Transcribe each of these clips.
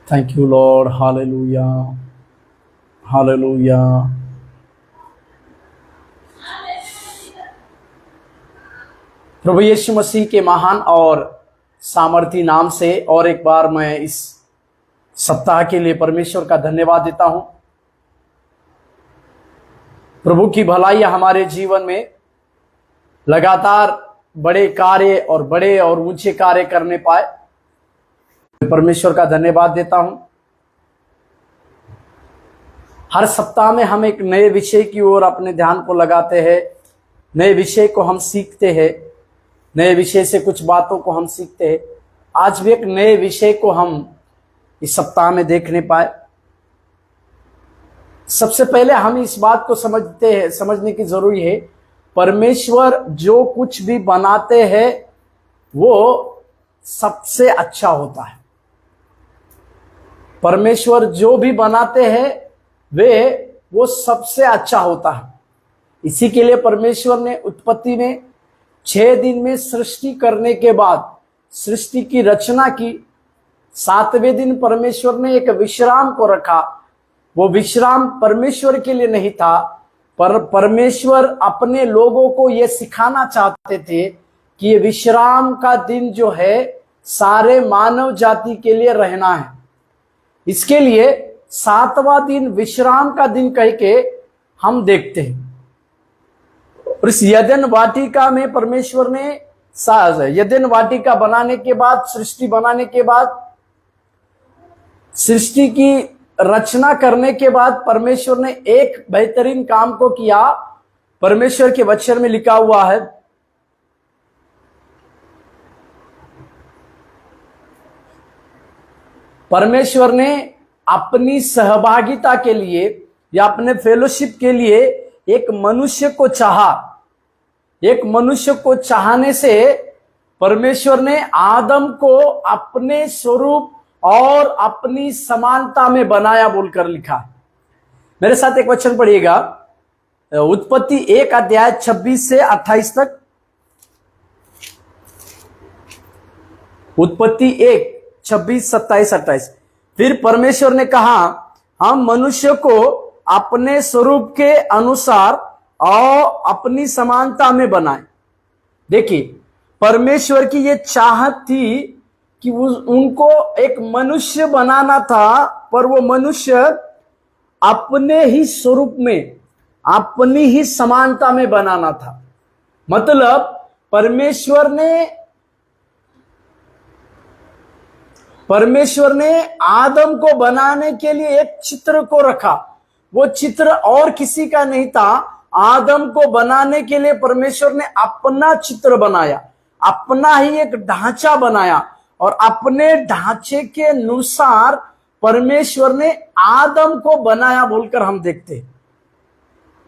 Thank you, Lord. Hallelujah. Hallelujah. प्रभु यीशु मसीह के महान और सामर्थी नाम से और एक बार मैं इस सप्ताह के लिए परमेश्वर का धन्यवाद देता हूं। प्रभु की भलाई हमारे जीवन में लगातार बड़े कार्य और बड़े और ऊंचे कार्य करने पाए, परमेश्वर का धन्यवाद देता हूं। हर सप्ताह में हम एक नए विषय की ओर अपने ध्यान को लगाते हैं, नए विषय को हम सीखते हैं, नए विषय से कुछ बातों को हम सीखते हैं। आज भी एक नए विषय को हम इस सप्ताह में देखने पाए। सबसे पहले हम इस बात को समझने की जरूरी है, परमेश्वर जो कुछ भी बनाते हैं वो सबसे अच्छा होता है। परमेश्वर जो भी बनाते हैं वो सबसे अच्छा होता है। इसी के लिए परमेश्वर ने उत्पत्ति में 6 दिन में सृष्टि करने के बाद सृष्टि की रचना की। 7वें दिन परमेश्वर ने एक विश्राम को रखा। वो विश्राम परमेश्वर के लिए नहीं था, पर परमेश्वर अपने लोगों को यह सिखाना चाहते थे कि ये विश्राम का दिन जो है सारे मानव जाति के लिए रहना है। इसके लिए 7वां दिन विश्राम का दिन कह के हम देखते हैं। और इस यदन वाटिका में परमेश्वर ने यदन वाटिका बनाने के बाद, सृष्टि बनाने के बाद, सृष्टि की रचना करने के बाद परमेश्वर ने एक बेहतरीन काम को किया। परमेश्वर के वचन में लिखा हुआ है, परमेश्वर ने अपनी सहभागिता के लिए या अपने फेलोशिप के लिए एक मनुष्य को चाहा। एक मनुष्य को चाहने से परमेश्वर ने आदम को अपने स्वरूप और अपनी समानता में बनाया बोलकर लिखा। मेरे साथ एक वचन पढ़िएगा, उत्पत्ति 1 अध्याय 26 से 28 तक। उत्पत्ति 1 26 27 28। फिर परमेश्वर ने कहा, हम मनुष्य को अपने स्वरूप के अनुसार और अपनी समानता में बनाए। देखिए, परमेश्वर की यह चाहत थी कि उनको एक मनुष्य बनाना था, पर वो मनुष्य अपने ही स्वरूप में, अपनी ही समानता में बनाना था। मतलब परमेश्वर ने आदम को बनाने के लिए एक चित्र को रखा। वो चित्र और किसी का नहीं था। आदम को बनाने के लिए परमेश्वर ने अपना चित्र बनाया, अपना ही एक ढांचा बनाया, और अपने ढांचे के अनुसार परमेश्वर ने आदम को बनाया बोलकर हम देखते हैं।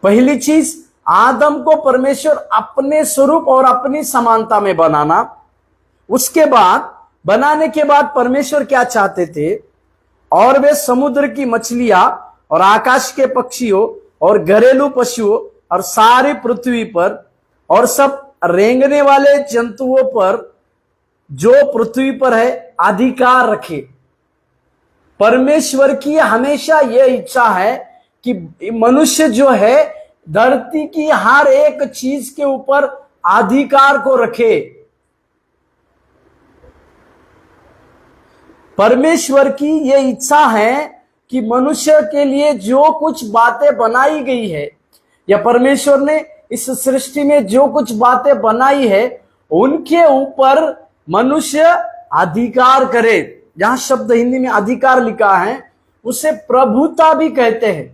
पहली चीज, आदम को परमेश्वर अपने स्वरूप और अपनी समानता में बनाना। उसके बाद बनाने के बाद परमेश्वर क्या चाहते थे, और वे समुद्र की मछलियां और आकाश के पक्षियों और घरेलू पशुओं और सारी पृथ्वी पर और सब रेंगने वाले जंतुओं पर जो पृथ्वी पर है अधिकार रखे। परमेश्वर की हमेशा यह इच्छा है कि मनुष्य जो है धरती की हर एक चीज के ऊपर अधिकार को रखे। परमेश्वर की यह इच्छा है कि मनुष्य के लिए जो कुछ बातें बनाई गई है, या परमेश्वर ने इस सृष्टि में जो कुछ बातें बनाई है, उनके ऊपर मनुष्य अधिकार करे। जहां शब्द हिंदी में अधिकार लिखा है उसे प्रभुता भी कहते हैं।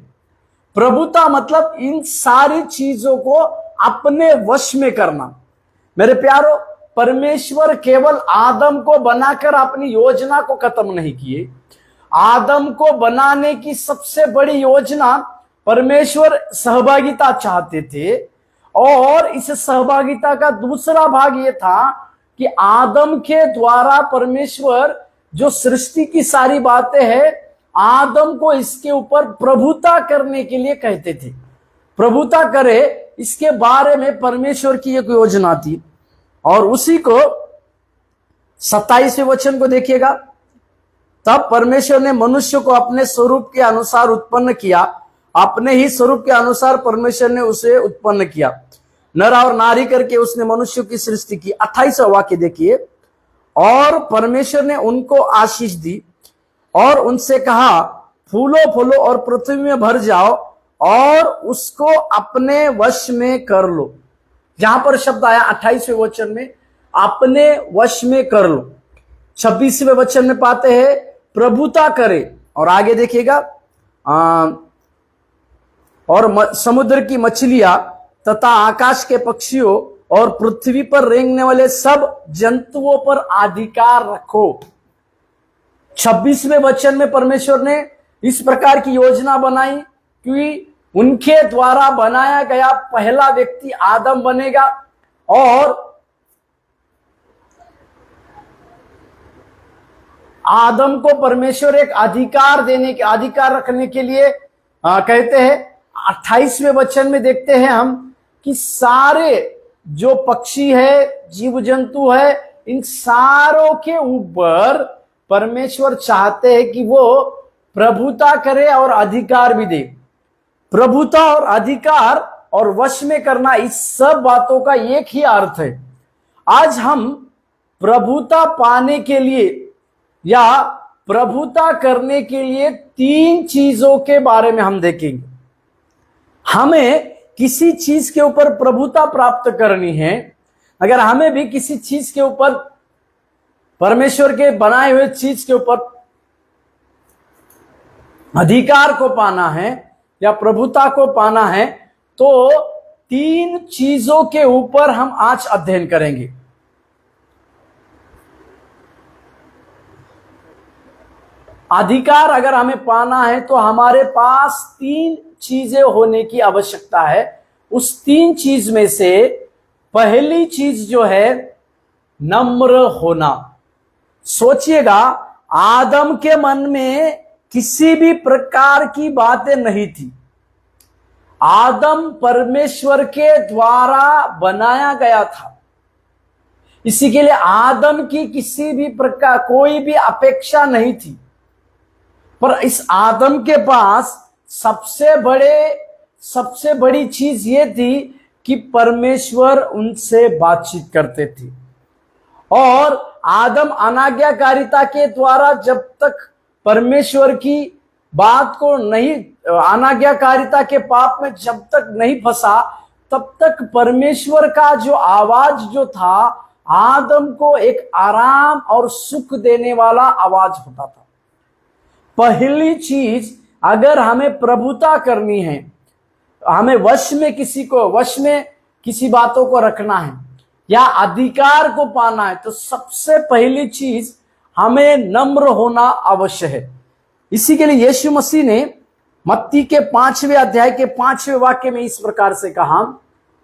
प्रभुता मतलब इन सारी चीजों को अपने वश में करना। मेरे प्यारो, परमेश्वर केवल आदम को बनाकर अपनी योजना को खत्म नहीं किए। आदम को बनाने की सबसे बड़ी योजना परमेश्वर सहभागिता चाहते थे, और इस सहभागिता का दूसरा भाग यह था कि आदम के द्वारा परमेश्वर जो सृष्टि की सारी बातें हैं, आदम को इसके ऊपर प्रभुता करने के लिए कहते थे। प्रभुता करे, इसके बारे में परमेश्वर की एक योजना थी, और उसी को 27वें वचन को देखिएगा। तब परमेश्वर ने मनुष्य को अपने स्वरूप के अनुसार उत्पन्न किया, अपने ही स्वरूप के अनुसार परमेश्वर ने उसे उत्पन्न किया, नर और नारी करके उसने मनुष्य की सृष्टि की। 28वां वाक्य देखिए। और परमेश्वर ने उनको आशीष दी और उनसे कहा, फूलो फूलो और पृथ्वी में भर जाओ और उसको अपने वश में कर लो। जहां पर शब्द आया 28वें वचन में, अपने वश में कर लो। 26वें वचन में पाते हैं प्रभुता करे। और आगे देखिएगा, और समुद्र की मछलियां तथा आकाश के पक्षियों और पृथ्वी पर रेंगने वाले सब जंतुओं पर अधिकार रखो। 26वें वचन में परमेश्वर ने इस प्रकार की योजना बनाई कि उनके द्वारा बनाया गया पहला व्यक्ति आदम बनेगा, और आदम को परमेश्वर एक अधिकार रखने के लिए कहते हैं। 28वें वचन में देखते हैं हम कि सारे जो पक्षी है, जीव जंतु है, इन सारों के ऊपर परमेश्वर चाहते हैं कि वो प्रभुता करे और अधिकार भी दे। प्रभुता और अधिकार और वश में करना, इस सब बातों का एक ही अर्थ है। आज हम प्रभुता पाने के लिए या प्रभुता करने के लिए 3 चीजों के बारे में हम देखेंगे। हमें किसी चीज के ऊपर प्रभुता प्राप्त करनी है, अगर हमें भी किसी चीज के ऊपर, परमेश्वर के बनाए हुए चीज के ऊपर अधिकार को पाना है या प्रभुता को पाना है, तो 3 चीजों के ऊपर हम आज अध्ययन करेंगे। अधिकार अगर हमें पाना है तो हमारे पास 3 चीजें होने की आवश्यकता है। उस 3 चीज में से पहली चीज जो है, नम्र होना। सोचिएगा, आदम के मन में किसी भी प्रकार की बातें नहीं थी। आदम परमेश्वर के द्वारा बनाया गया था, इसी के लिए आदम की किसी भी प्रकार कोई भी अपेक्षा नहीं थी। पर इस आदम के पास सबसे बड़ी चीज ये थी कि परमेश्वर उनसे बातचीत करते थे। और आदम अनाज्ञाकारिता के द्वारा जब तक परमेश्वर की बात को नहीं, अनाज्ञाकारिता के पाप में जब तक नहीं फंसा, तब तक परमेश्वर का जो आवाज जो था, आदम को एक आराम और सुख देने वाला आवाज होता था। पहली चीज, अगर हमें प्रभुता करनी है, हमें वश में किसी बातों को रखना है या अधिकार को पाना है, तो सबसे पहली चीज हमें नम्र होना अवश्य है। इसी के लिए यीशु मसीह ने मत्ती के 5वें अध्याय के 5वें वाक्य में इस प्रकार से कहा।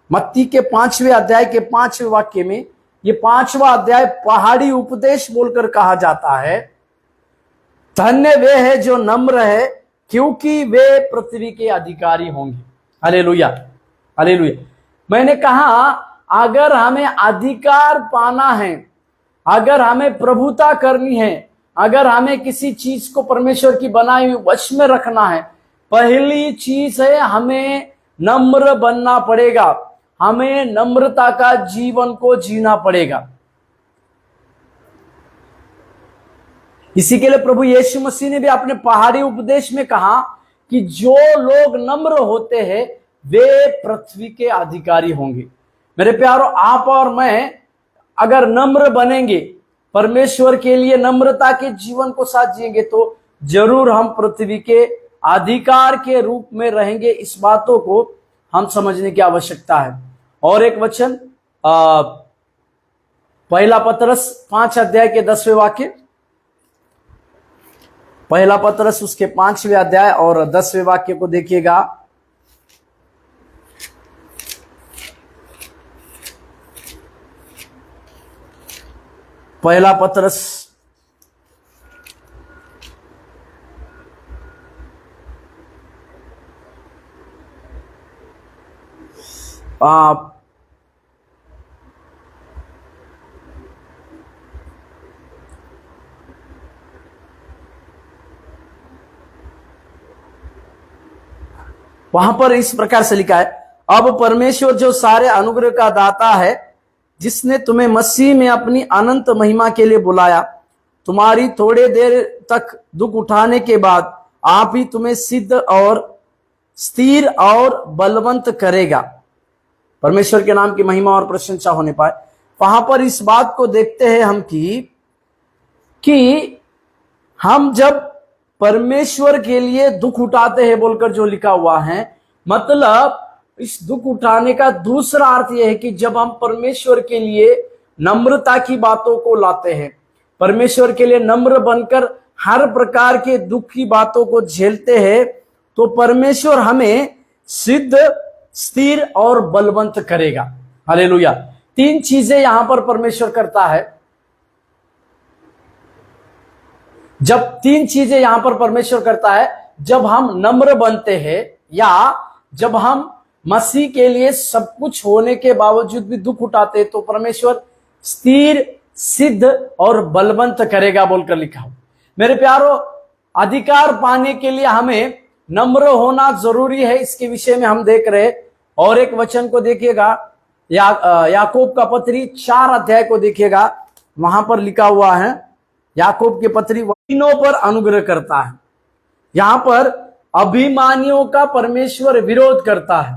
मत्ती के 5वें अध्याय के 5वें वाक्य में, ये 5वां अध्याय पहाड़ी उपदेश बोलकर कहा जाता है, धन्य वे है जो नम्र है, क्योंकि वे पृथ्वी के अधिकारी होंगे। Hallelujah, hallelujah. मैंने कहा, अगर हमें अधिकार पाना है, अगर हमें प्रभुता करनी है, अगर हमें किसी चीज को परमेश्वर की बनाई हुई वश में रखना है, पहली चीज है हमें नम्र बनना पड़ेगा। हमें नम्रता का जीवन को जीना पड़ेगा। इसी के लिए प्रभु यीशु मसीह ने भी अपने पहाड़ी उपदेश में कहा कि जो लोग नम्र होते हैं वे पृथ्वी के अधिकारी होंगे। मेरे प्यारों, आप और मैं अगर नम्र बनेंगे, परमेश्वर के लिए नम्रता के जीवन को साथ जिएंगे, तो जरूर हम पृथ्वी के अधिकार के रूप में रहेंगे। इस बातों को हम समझने की आवश्यकता है। और एक वचन, पहला पतरस 5 अध्याय के 10वें वाक्य, पहला पतरस उसके 5वें अध्याय और 10वें वाक्य को देखिएगा। पहला पतरस वहां पर इस प्रकार से लिखा है, अब परमेश्वर जो सारे अनुग्रह का दाता है, जिसने तुम्हें मसीह में अपनी अनंत महिमा के लिए बुलाया, तुम्हारी थोड़े देर तक दुख उठाने के बाद आप ही तुम्हें सिद्ध और स्थिर और बलवंत करेगा। परमेश्वर के नाम की महिमा और प्रशंसा होने पाए। वहां पर इस बात को देखते हैं हम कि हम जब परमेश्वर के लिए दुख उठाते हैं बोलकर जो लिखा हुआ है, मतलब इस दुख उठाने का दूसरा अर्थ यह है कि जब हम परमेश्वर के लिए नम्रता की बातों को लाते हैं, परमेश्वर के लिए नम्र बनकर हर प्रकार के दुख की बातों को झेलते हैं, तो परमेश्वर हमें सिद्ध, स्थिर और बलवंत करेगा। हालेलुया। 3 चीजें यहां पर परमेश्वर करता है। जब 3 चीजें यहां पर परमेश्वर करता है, जब हम नम्र बनते हैं या जब हम मसीह के लिए सब कुछ होने के बावजूद भी दुख उठाते हैं, तो परमेश्वर स्थिर, सिद्ध और बलवंत करेगा बोलकर लिखा हो। मेरे प्यारो, अधिकार पाने के लिए हमें नम्र होना जरूरी है, इसके विषय में हम देख रहे। और एक वचन को देखिएगा, याकूब का पत्री 4 अध्याय को देखिएगा, वहां पर लिखा हुआ है, याकूब के पत्री दीनों पर अनुग्रह करता है। यहां पर अभिमानियों का परमेश्वर विरोध करता है।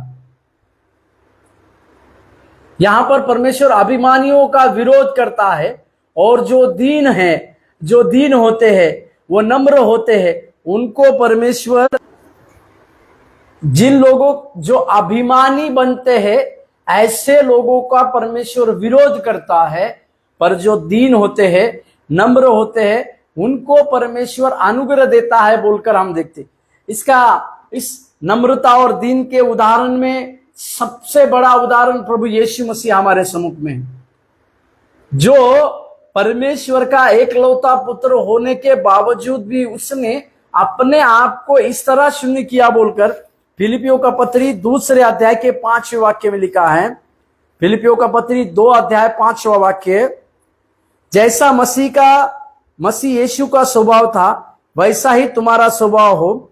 यहां पर परमेश्वर अभिमानियों का विरोध करता है, और जो दीन है, जो दीन होते हैं, वो नम्र होते हैं, उनको परमेश्वर, जिन लोगों जो अभिमानी बनते हैं ऐसे लोगों का परमेश्वर विरोध करता है, पर जो दीन होते हैं, नम्र होते हैं, उनको परमेश्वर अनुग्रह देता है बोलकर हम देखते। इस नम्रता और दीन के उदाहरण में सबसे बड़ा उदाहरण प्रभु यीशु मसीह हमारे सम्मुख में है, जो परमेश्वर का एकलौता पुत्र होने के बावजूद भी उसने अपने आप को इस तरह शून्य किया बोलकर फिलिपियों का पत्री 2 अध्याय के 5वें वाक्य में लिखा है। फिलिपियों का पत्री 2 अध्याय 5वां वाक्य, जैसा मसीह यीशु का स्वभाव था, वैसा ही तुम्हारा स्वभाव हो,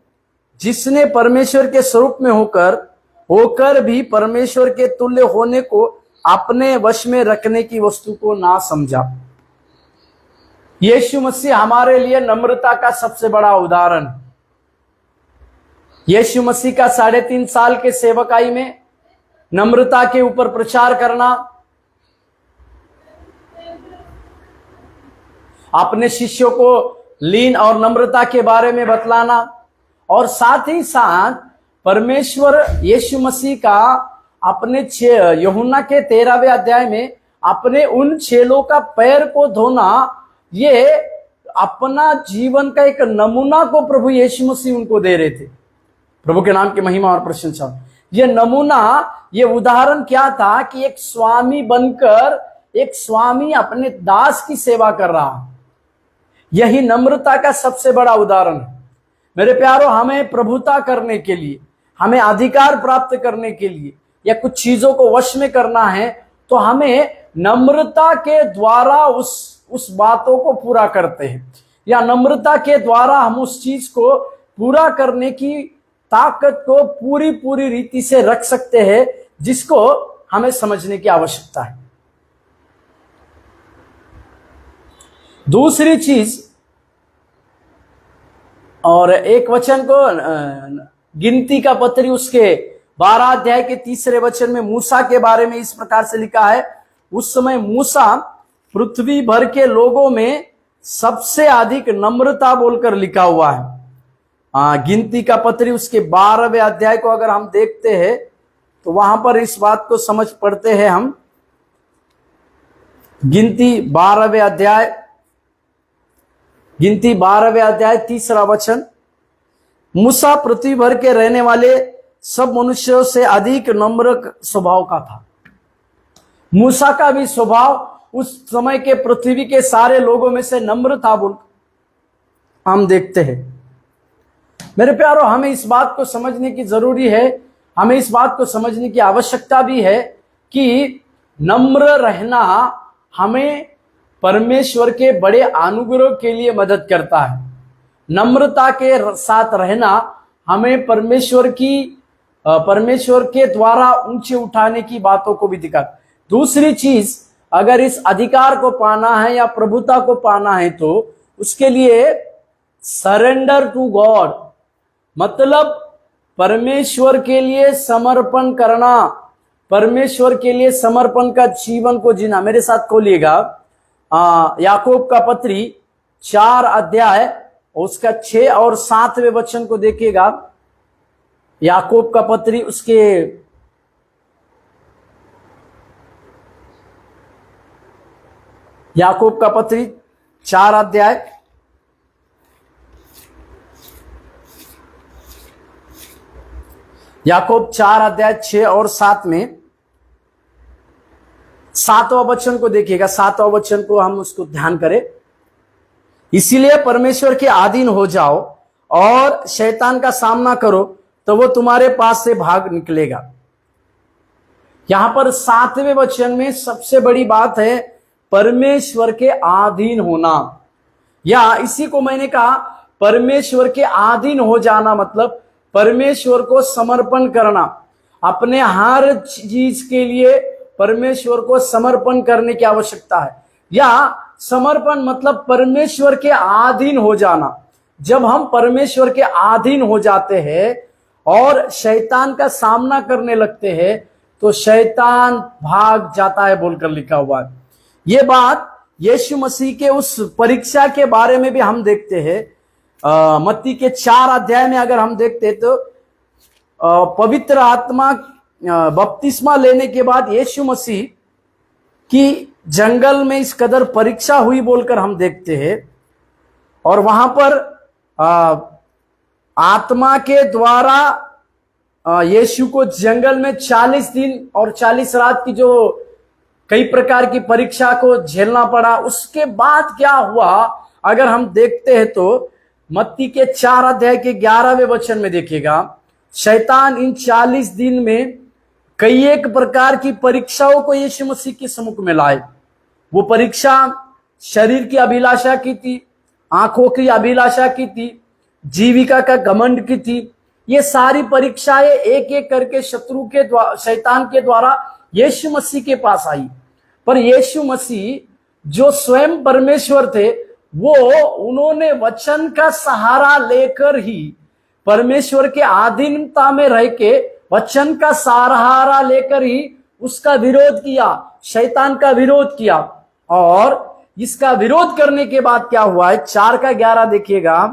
जिसने परमेश्वर के स्वरूप में होकर भी परमेश्वर के तुल्य होने को अपने वश में रखने की वस्तु को ना समझा। यीशु मसीह हमारे लिए नम्रता का सबसे बड़ा उदाहरण। यीशु मसीह का 3.5 साल के सेवकाई में नम्रता के ऊपर प्रचार करना, अपने शिष्यों को लीन और नम्रता के बारे में बतलाना, और साथ ही साथ परमेश्वर यीशु मसीह का अपने यूहन्ना के 13वें अध्याय में अपने उन चेलों का पैर को धोना, ये अपना जीवन का एक नमूना को प्रभु यीशु मसीह उनको दे रहे थे। प्रभु के नाम की महिमा और प्रशंसा। ये नमूना, ये उदाहरण क्या था कि एक स्वामी बनकर एक स्वामी अपने दास की सेवा कर रहा। यही नम्रता का सबसे बड़ा उदाहरण है। मेरे प्यारों, हमें प्रभुता करने के लिए, हमें अधिकार प्राप्त करने के लिए या कुछ चीजों को वश में करना है, तो हमें नम्रता के द्वारा उस बातों को पूरा करते हैं, या नम्रता के द्वारा हम उस चीज को पूरा करने की ताकत को पूरी रीति से रख सकते हैं, जिसको हमें समझने की आवश्यकता है। दूसरी चीज, और एक वचन को गिनती का पत्री उसके 12 अध्याय के 3 वचन में मूसा के बारे में इस प्रकार से लिखा है, उस समय मूसा पृथ्वी भर के लोगों में सबसे अधिक नम्रता बोलकर लिखा हुआ है। गिनती का पत्री उसके 12वें अध्याय को अगर हम देखते हैं, तो वहां पर इस बात को समझ पड़ते हैं हम। गिनती 12वें अध्याय 3 वचन, मूसा पृथ्वी भर के रहने वाले सब मनुष्यों से अधिक नम्र स्वभाव का था। मूसा का भी स्वभाव उस समय के पृथ्वी के सारे लोगों में से नम्र था बोल हम देखते हैं। मेरे प्यारों, हमें इस बात को समझने की जरूरी है, हमें इस बात को समझने की आवश्यकता भी है कि नम्र रहना हमें परमेश्वर के बड़े अनुग्रह के लिए मदद करता है। नम्रता के साथ रहना हमें परमेश्वर की परमेश्वर के द्वारा ऊंचे उठाने की बातों को भी दिखा। दूसरी चीज, अगर इस अधिकार को पाना है या प्रभुता को पाना है तो उसके लिए सरेंडर टू गॉड, मतलब परमेश्वर के लिए समर्पण करना, परमेश्वर के लिए समर्पण का जीवन को जीना। मेरे साथ खोलिएगा याकूब का पत्री 4 अध्याय उसका 6 और 7वें वचन को देखिएगा। याकूब का पत्री उसके याकूब का पत्री 4 अध्याय याकूब 4 अध्याय 6 और 7 में 7वां वचन को देखिएगा। 7वां वचन को हम उसको ध्यान करें। इसीलिए परमेश्वर के अधीन हो जाओ और शैतान का सामना करो तो वो तुम्हारे पास से भाग निकलेगा। यहां पर 7वें वचन में सबसे बड़ी बात है परमेश्वर के अधीन होना, या इसी को मैंने कहा परमेश्वर के अधीन हो जाना, मतलब परमेश्वर को समर्पण करना। अपने हर चीज के लिए परमेश्वर को समर्पण करने की आवश्यकता है, या समर्पण मतलब परमेश्वर के अधीन हो जाना। जब हम परमेश्वर के अधीन हो जाते हैं और शैतान का सामना करने लगते हैं तो शैतान भाग जाता है बोलकर लिखा हुआ है। ये बात यीशु मसीह के उस परीक्षा के बारे में भी हम देखते हैं। मत्ती के 4 अध्याय में अगर हम देखते तो पवित्र आत्मा बपतिस्मा लेने के बाद यीशु मसीह की जंगल में इस कदर परीक्षा हुई बोलकर हम देखते हैं। और वहां पर आत्मा के द्वारा यीशु को जंगल में 40 दिन और 40 रात की जो कई प्रकार की परीक्षा को झेलना पड़ा। उसके बाद क्या हुआ अगर हम देखते हैं तो मत्ती के 4 अध्याय के 11वें वचन में देखिएगा, शैतान इन 40 दिन में कई एक प्रकार की परीक्षाओं को यीशु मसीह के सम्मुख में लाए। वो परीक्षा शरीर की अभिलाषा की थी, आंखों की अभिलाषा की थी, जीविका का घमंड की थी। ये सारी परीक्षाएं एक एक करके शत्रु के द्वारा, शैतान के द्वारा यीशु मसीह के पास आई। पर यीशु मसीह जो स्वयं परमेश्वर थे वो उन्होंने वचन का सहारा लेकर ही, परमेश्वर के अधीनता में रह के वचन का सहारा लेकर ही उसका विरोध किया, शैतान का विरोध किया। और इसका विरोध करने के बाद क्या हुआ है 4 का 11 देखिएगा,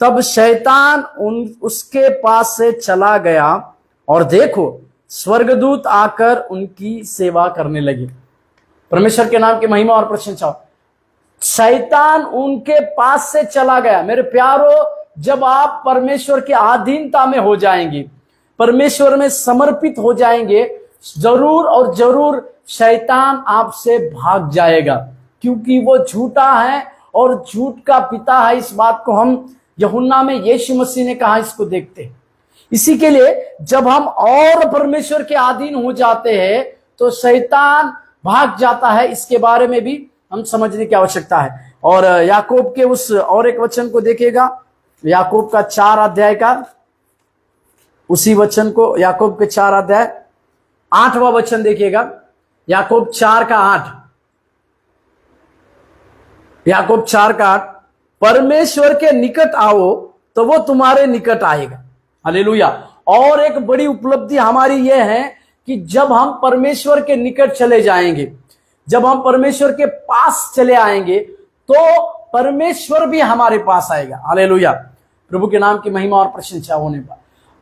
तब शैतान उसके पास से चला गया और देखो स्वर्गदूत आकर उनकी सेवा करने लगे। परमेश्वर के नाम की महिमा और प्रशंसा हो। शैतान उनके पास से चला गया। मेरे प्यारो, जब आप परमेश्वर के अधीनता में हो जाएंगे, परमेश्वर में समर्पित हो जाएंगे, जरूर और जरूर शैतान आपसे भाग जाएगा, क्योंकि वो झूठा है और झूठ का पिता है। इस बात को हम यूहन्ना में यीशु मसीह ने कहा, इसको देखते हैं। इसी के लिए जब हम और परमेश्वर के अधीन हो जाते हैं तो शैतान भाग जाता है। इसके बारे में भी हम समझने की आवश्यकता है। और याकूब के उस और एक वचन को देखिएगा, याकूब का 4 अध्याय का उसी वचन को, याकूब के 4 अध्याय 8वां वचन देखिएगा, याकूब 4 का 8, याकूब 4 का 8, परमेश्वर के निकट आओ तो वो तुम्हारे निकट आएगा। हालेलुया। और एक बड़ी उपलब्धि हमारी यह है कि जब हम परमेश्वर के निकट चले जाएंगे, जब हम परमेश्वर के पास चले आएंगे तो परमेश्वर भी हमारे पास आएगा। हालेलुया। प्रभु के नाम की महिमा और प्रशंसा होने पर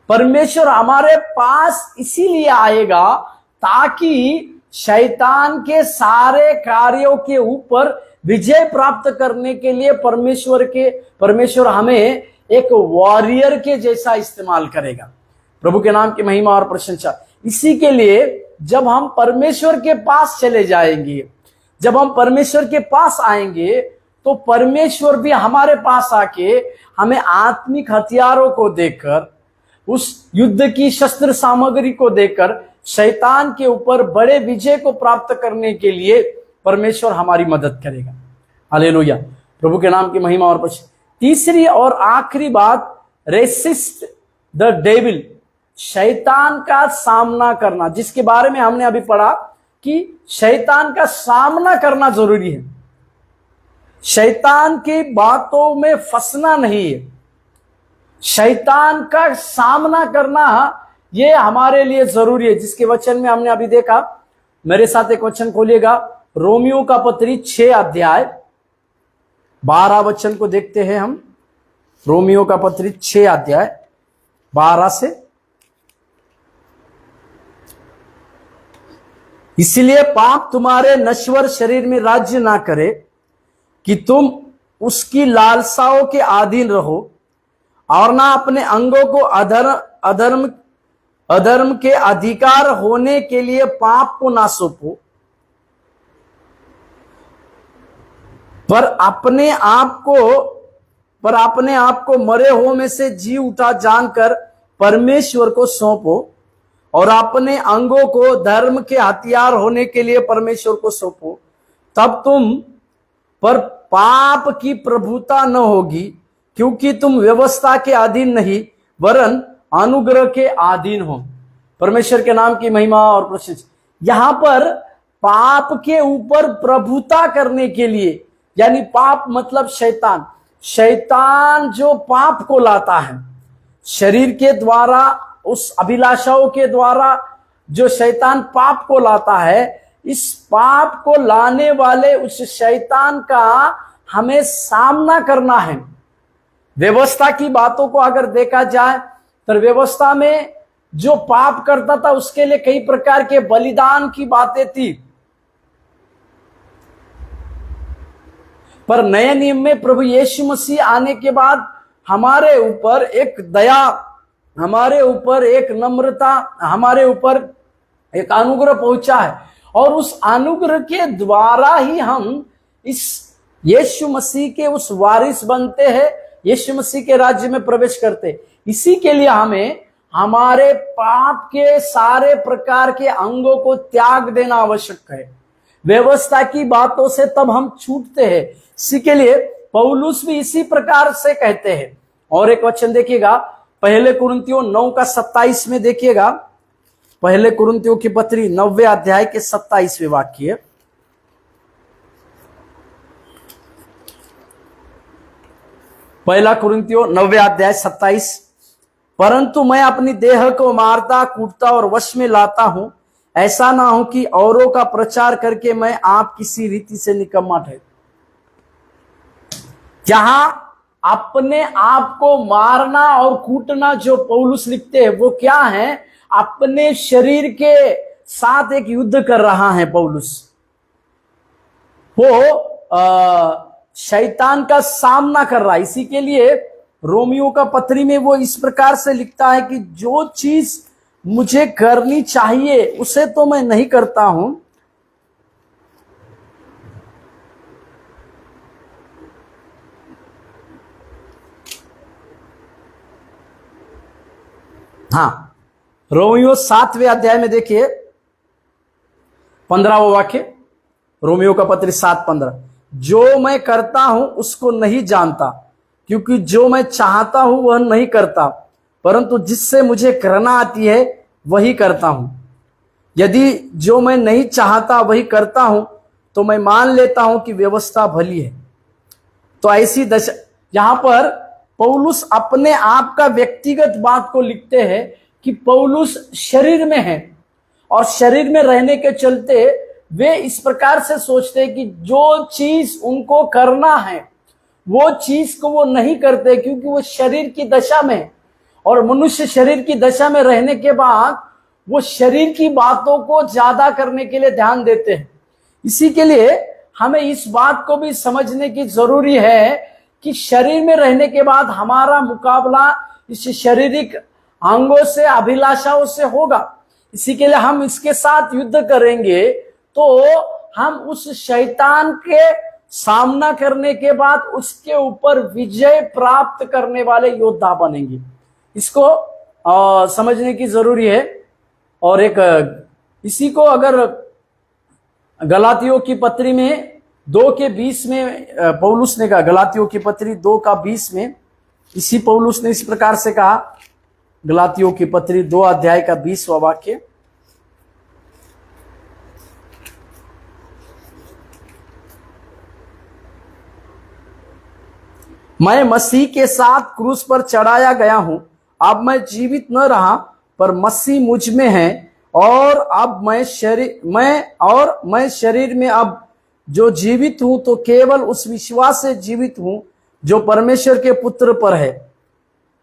परमेश्वर हमारे पास इसीलिए आएगा ताकि शैतान के सारे कार्यों के ऊपर विजय प्राप्त करने के लिए परमेश्वर हमें एक वॉरियर के जैसा इस्तेमाल करेगा। प्रभु के नाम की महिमा और प्रशंसा। इसी के लिए जब हम परमेश्वर के पास चले जाएंगे, जब हम परमेश्वर के पास आएंगे तो परमेश्वर भी हमारे पास आके हमें आत्मिक हथियारों को देकर, उस युद्ध की शस्त्र सामग्री को देकर शैतान के ऊपर बड़े विजय को प्राप्त करने के लिए परमेश्वर हमारी मदद करेगा। हालेलुया। प्रभु के नाम की महिमा और प्रशंसा। तीसरी और आखिरी बात, रेसिस्ट द डेविल, शैतान का सामना करना, जिसके बारे में हमने अभी पढ़ा कि शैतान का सामना करना जरूरी है। शैतान की बातों में फंसना नहीं है, शैतान का सामना करना ये हमारे लिए जरूरी है, जिसके वचन में हमने अभी देखा। मेरे साथ एक वचन खोलिएगा, रोमियो का पत्री 6 अध्याय 12 वचन को देखते हैं हम। रोमियो का पत्री 6 अध्याय 12 से। इसलिए पाप तुम्हारे नश्वर शरीर में राज्य ना करे कि तुम उसकी लालसाओं के अधीन रहो, और ना अपने अंगों को अधर्म के अधिकार होने के लिए पाप को ना सौंपो, पर अपने आप को मरे हुओं में से जी उठा जानकर परमेश्वर को सौंपो, और अपने अंगों को धर्म के हथियार होने के लिए परमेश्वर को सौंपो। तब तुम पर पाप की प्रभुता न होगी, क्योंकि तुम व्यवस्था के अधीन नहीं वरन अनुग्रह के अधीन हो। परमेश्वर के नाम की महिमा और प्रशंसा। यहां पर पाप के ऊपर प्रभुता करने के लिए, यानी पाप मतलब शैतान, शैतान जो पाप को लाता है शरीर के द्वारा, उस अभिलाषाओं के द्वारा जो शैतान पाप को लाता है, इस पाप को लाने वाले उस शैतान का हमें सामना करना है। व्यवस्था की बातों को अगर देखा जाए तो व्यवस्था में जो पाप करता था उसके लिए कई प्रकार के बलिदान की बातें थी, पर नए नियम में प्रभु यीशु मसीह आने के बाद हमारे ऊपर एक दया, हमारे ऊपर एक नम्रता, हमारे ऊपर एक अनुग्रह पहुंचा है, और उस अनुग्रह के द्वारा ही हम इस यीशु मसीह के उस वारिस बनते हैं, यीशु मसीह के राज्य में प्रवेश करते। इसी के लिए हमें हमारे पाप के सारे प्रकार के अंगों को त्याग देना आवश्यक है। व्यवस्था की बातों से तब हम छूटते हैं। इसी के लिए पौलुस भी इसी प्रकार से कहते हैं। और एक वचन देखिएगा, पहले कुरिन्थियों 9:27 में देखिएगा, पहले कुरिन्थियों की पत्री 9वें अध्याय के 27वें वाक्य। पहला कुरिन्थियों 9वें अध्याय 27। परंतु मैं अपनी देह को मारता, कूटता और वश में लाता हूं, ऐसा ना हो कि औरों का प्रचार करके मैं आप किसी रीति से निकम्मा ठहरूं। जहां अपने आप को मारना और कूटना जो पौलुस लिखते हैं वो क्या है? अपने शरीर के साथ एक युद्ध कर रहा है पौलुस। वो शैतान का सामना कर रहा है। इसी के लिए रोमियो का पत्री में वो इस प्रकार से लिखता है कि जो चीज मुझे करनी चाहिए उसे तो मैं नहीं करता हूं, हाँ, रोमियो 7वें अध्याय में देखिए 15वां वाक्य, रोमियो का पत्री 7:15। जो मैं करता हूं उसको नहीं जानता, क्योंकि जो मैं चाहता हूं वह नहीं करता, परंतु जिससे मुझे करना आती है वही करता हूं। यदि जो मैं नहीं चाहता वही करता हूं तो मैं मान लेता हूं कि व्यवस्था भली है। तो ऐसी दशा, यहां पर पौलुस अपने आप का व्यक्तिगत बात को लिखते हैं कि पौलुस शरीर में है, और शरीर में रहने के चलते वे इस प्रकार से सोचते हैं कि जो चीज उनको करना है वो चीज को वो नहीं करते, क्योंकि वो शरीर की दशा में, और मनुष्य शरीर की दशा में रहने के बाद वो शरीर की बातों को ज्यादा करने के लिए ध्यान देते हैं। इसी के लिए हमें इस बात को भी समझने की जरूरी है कि शरीर में रहने के बाद हमारा मुकाबला इस शारीरिक अंगों से, अभिलाषाओं से होगा। इसी के लिए हम इसके साथ युद्ध करेंगे तो हम उस शैतान के सामना करने के बाद उसके ऊपर विजय प्राप्त करने वाले योद्धा बनेंगे। इसको समझने की जरूरी है। और एक इसी को अगर गलातियों की पत्री में 2:20 में पौलुस ने कहा, गलातियों की पत्री 2:20 में इसी पौलुस ने इस प्रकार से कहा, गलातियों की पत्री 2 अध्याय का 20वां वाक्य। मैं मसीह के साथ क्रूस पर चढ़ाया गया हूं, अब मैं जीवित न रहा पर मसीह मुझ में है, और अब मैं शरीर में अब जो जीवित हूं तो केवल उस विश्वास से जीवित हूं जो परमेश्वर के पुत्र पर है,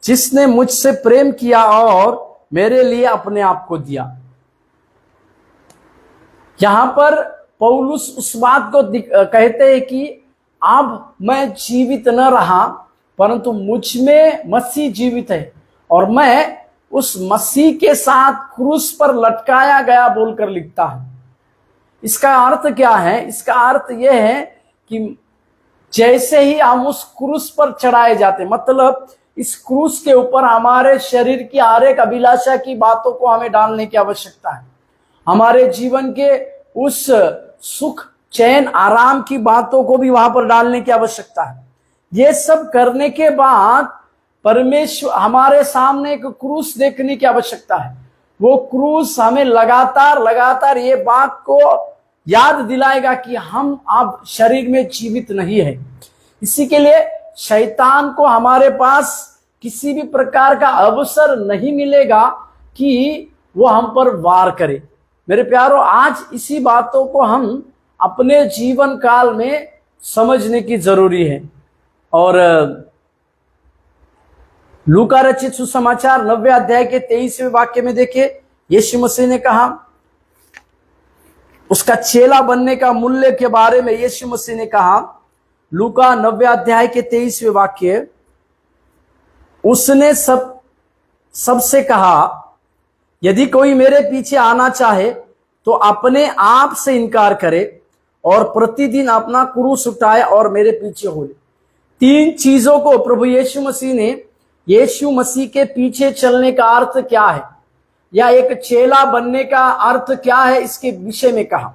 जिसने मुझसे प्रेम किया और मेरे लिए अपने आप को दिया। यहां पर पौलुस उस बात को कहते हैं कि अब मैं जीवित न रहा परंतु मुझ में मसीह जीवित है, और मैं उस मसीह के साथ क्रूस पर लटकाया गया बोलकर लिखता है। इसका अर्थ क्या है? इसका अर्थ यह है कि जैसे ही हम उस क्रूस पर चढ़ाए जाते, मतलब इस क्रूस के ऊपर हमारे शरीर की हर एक अभिलाषा की बातों को हमें डालने की आवश्यकता है। हमारे जीवन के उस सुख, चैन, आराम की बातों को भी वहां पर डालने की आवश्यकता है। ये सब करने के बाद परमेश्वर हमारे सामने एक क्रूस देखने की आवश्यकता है। वो क्रूस हमें लगातार ये बात को याद दिलाएगा कि हम अब शरीर में जीवित नहीं है। इसी के लिए शैतान को हमारे पास किसी भी प्रकार का अवसर नहीं मिलेगा कि वो हम पर वार करे। मेरे प्यारों, आज इसी बातों को हम अपने जीवन काल में समझने की जरूरी है। और लूका रचित सुसमाचार 9वें अध्याय के 23वें वाक्य में देखिए, यीशु मसीह ने कहा, उसका चेला बनने का मूल्य के बारे में यीशु मसीह ने कहा, लूका 9वें अध्याय के 23वें वाक्य, उसने सबसे कहा, यदि कोई मेरे पीछे आना चाहे तो अपने आप से इनकार करे और प्रतिदिन अपना क्रूस उठाए और मेरे पीछे हो ले। 3 चीजों को प्रभु यीशु मसीह ने यीशु मसीह के पीछे चलने का अर्थ क्या है, या एक चेला बनने का अर्थ क्या है, इसके विषय में कहा।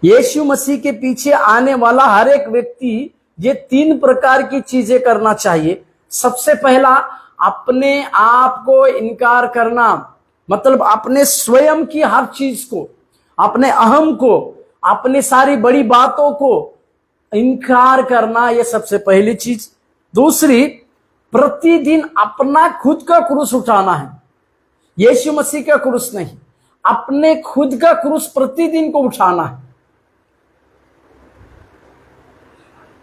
यीशु मसीह के पीछे आने वाला हर एक व्यक्ति ये 3 प्रकार की चीजें करना चाहिए। सबसे पहला, अपने आप को इनकार करना, मतलब अपने स्वयं की हर चीज को, अपने अहम को, अपनी सारी बड़ी बातों को इनकार करना, यह सबसे पहली चीज। दूसरी, प्रतिदिन अपना खुद का क्रूस उठाना है। यीशु मसीह का क्रूस नहीं, अपने खुद का क्रूस प्रतिदिन को उठाना है।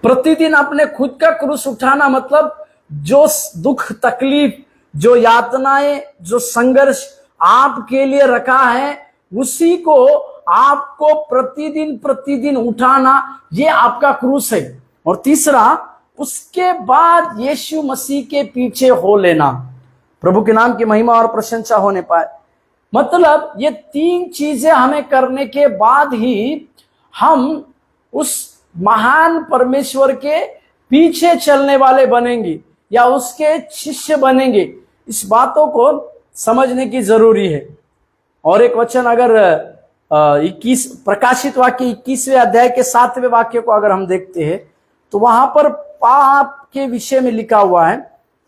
प्रतिदिन अपने खुद का क्रूस उठाना मतलब जो दुख, तकलीफ, जो यातनाएं, जो संघर्ष आपके लिए रखा है, उसी को आपको प्रतिदिन उठाना, ये आपका क्रूस है। और तीसरा, उसके बाद यीशु मसीह के पीछे हो लेना। प्रभु के नाम की महिमा और प्रशंसा होने पाए। मतलब ये 3 चीजें हमें करने के बाद ही हम उस महान परमेश्वर के पीछे चलने वाले बनेंगे या उसके शिष्य बनेंगे। इस बातों को समझने की जरूरी है। और एक वचन अगर 21 प्रकाशित वाक्य 21वें अध्याय के 7वें वाक्य को अगर हम देखते हैं तो वहां पर पाप के विषय में लिखा हुआ है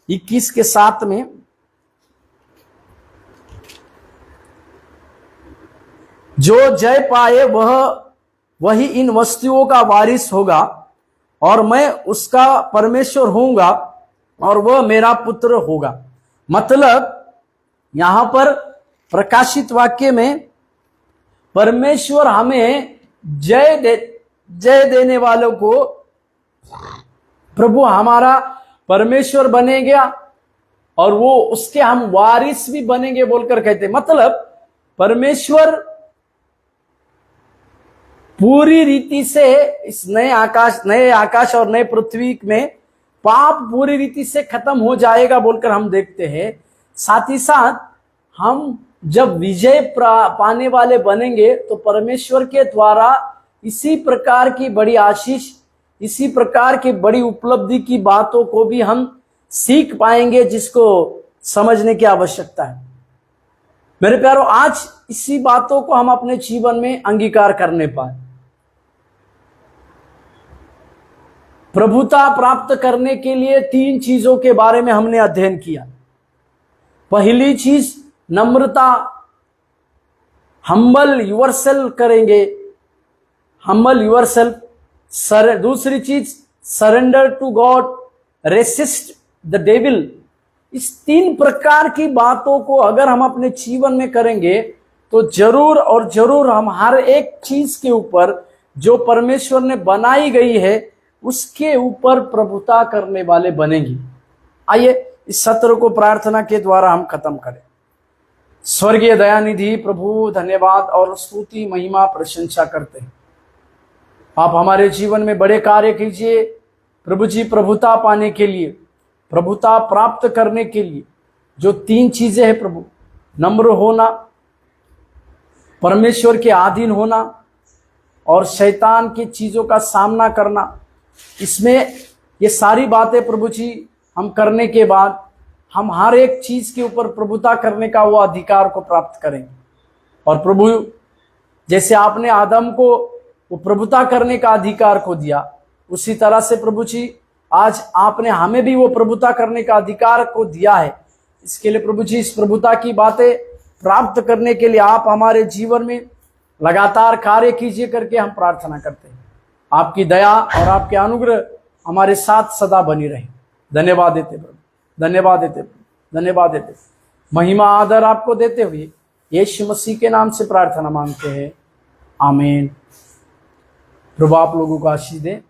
21 के 7 में, जो जय पाए वही इन वस्तुओं का वारिस होगा, और मैं उसका परमेश्वर होऊंगा और वह मेरा पुत्र होगा। मतलब यहां पर प्रकाशित वाक्य में परमेश्वर हमें जय देने वालों को प्रभु हमारा परमेश्वर बनेगा और वो उसके हम वारिस भी बनेंगे बोलकर कहते। मतलब परमेश्वर पूरी रीति से इस नए आकाश और नए पृथ्वी में पाप पूरी रीति से खत्म हो जाएगा बोलकर हम देखते हैं। साथ ही साथ हम जब विजय पाने वाले बनेंगे तो परमेश्वर के द्वारा इसी प्रकार की बड़ी आशीष, इसी प्रकार की बड़ी उपलब्धि की बातों को भी हम सीख पाएंगे, जिसको समझने की आवश्यकता है। मेरे प्यारों, आज इसी बातों को हम अपने जीवन में अंगीकार करने पाए। प्रभुता प्राप्त करने के लिए 3 चीजों के बारे में हमने अध्ययन किया। पहली चीज नम्रता, हम्बल योरसेल्फ करेंगे, हम्बल योरसेल्फ। दूसरी चीज surrender to God, resist the devil. इस 3 प्रकार की बातों को अगर हम अपने जीवन में करेंगे तो जरूर और जरूर हम हर एक चीज के ऊपर जो परमेश्वर ने बनाई गई है उसके ऊपर प्रभुता करने वाले बनेंगे। आइए इस सत्र को प्रार्थना के द्वारा हम खत्म करें। स्वर्गीय दयानिधि प्रभु, धन्यवाद और स्तुति महिमा प्रशंसा करते हैं। आप हमारे जीवन में बड़े कार्य कीजिए प्रभु जी। प्रभुता पाने के लिए, प्रभुता प्राप्त करने के लिए जो 3 चीजें हैं प्रभु, नम्र होना, परमेश्वर के अधीन होना और शैतान की चीजों का सामना करना, इसमें ये सारी बातें प्रभु जी हम करने के बाद हम हर एक चीज के ऊपर प्रभुता करने का वो अधिकार को प्राप्त करेंगे। और प्रभु जैसे आपने आदम को वो प्रभुता करने का अधिकार को दिया, उसी तरह से प्रभु जी आज आपने हमें भी वो प्रभुता करने का अधिकार को दिया है। इसके लिए प्रभु जी इस प्रभुता की बातें प्राप्त करने के लिए आप हमारे जीवन में लगातार कार्य कीजिए करके हम प्रार्थना करते हैं। आपकी दया और आपके अनुग्रह हमारे साथ सदा बनी रहे। धन्यवाद देते प्रभु, धन्यवाद देते प्रभु, धन्यवाद देते। महिमा आदर आपको देते हुए यीशु मसीह के नाम से प्रार्थना मांगते हैं, आमीन। प्रभु आप लोगों को आशीष दे।